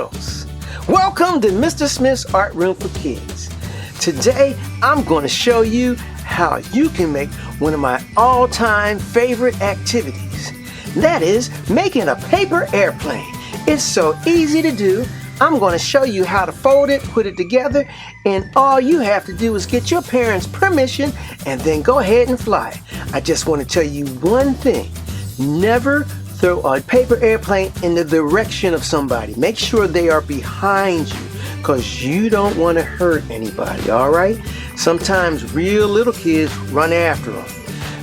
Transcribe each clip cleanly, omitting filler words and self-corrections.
adults. Welcome to Mr. Smith's Art Room for Kids. Today, I'm going to show you how you can make one of my all-time favorite activities. That is making a paper airplane. It's so easy to do. I'm going to show you how to fold it, put it together, and all you have to do is get your parents' permission and then go ahead and fly. I just want to tell you one thing. Never throw a paper airplane in the direction of somebody. Make sure they are behind you because you don't want to hurt anybody, all right? Sometimes real little kids run after them.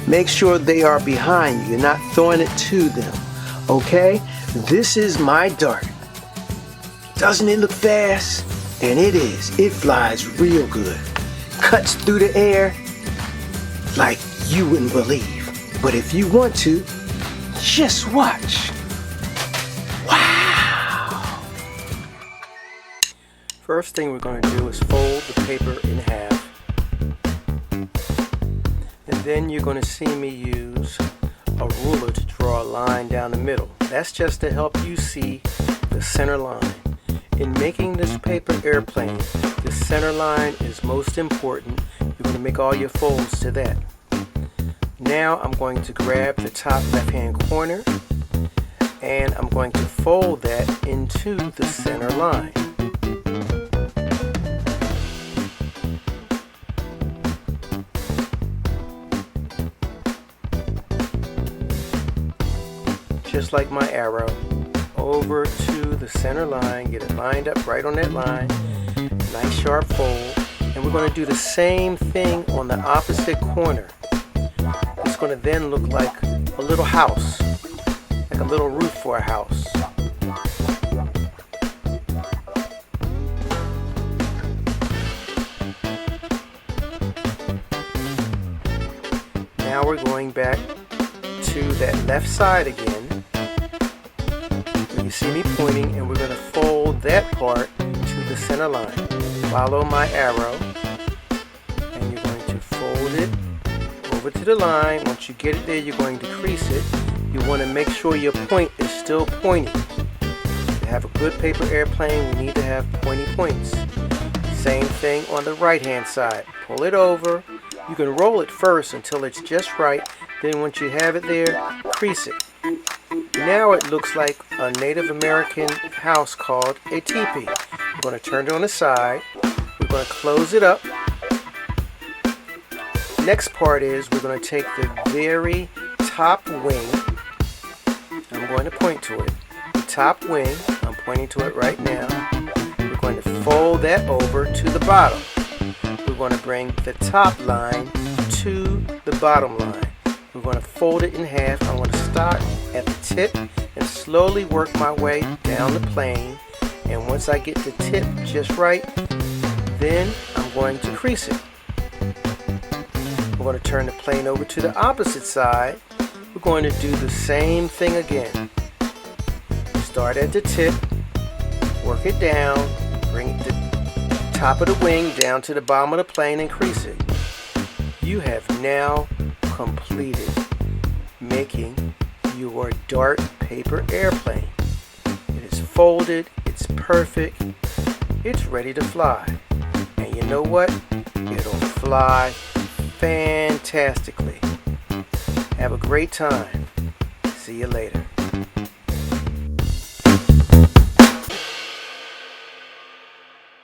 Make sure they are behind you. You're not throwing it to them, okay? This is my dart. Doesn't it look fast? And it is. It flies real good. Cuts through the air like you wouldn't believe. But if you want to, just watch. Wow! First thing we're going to do is fold the paper in half. And then you're going to see me use a ruler to draw a line down the middle. That's just to help you see the center line. In making this paper airplane, the center line is most important. You're going to make all your folds to that. Now I'm going to grab the top left-hand corner and I'm going to fold that into the center line. Just like my arrow, over to the center line, get it lined up right on that line, nice sharp fold, and we're going to do the same thing on the opposite corner. It's going to then look like a little house, like a little roof for a house. Now we're going back to that left side again. You see me pointing, and we're going to fold that part to the center line. Follow my arrow, and you're going to fold it over to the line. Once you get it there, you're going to crease it. You want to make sure your point is still pointing. To have a good paper airplane, we need to have pointy points. Same thing on the right hand side. Pull it over. You can roll it first until it's just right. Then once you have it there, crease it. Now it looks like a Native American house called a teepee. We're going to turn it on the side. We're going to close it up. Next part is we're going to take the very top wing. I'm going to point to it. The top wing, I'm pointing to it right now. We're going to fold that over to the bottom. We're going to bring the top line to the bottom line. We're going to fold it in half. I'm going to start at the tip and slowly work my way down the plane. And once I get the tip just right, then I'm going to crease it. We're going to turn the plane over to the opposite side. We're going to do the same thing again. Start at the tip, work it down, bring the top of the wing down to the bottom of the plane and crease it. You have now completed making your dart paper airplane. It is folded, it's perfect, it's ready to fly. And you know what? It'll fly fantastically. Have a great time. See you later.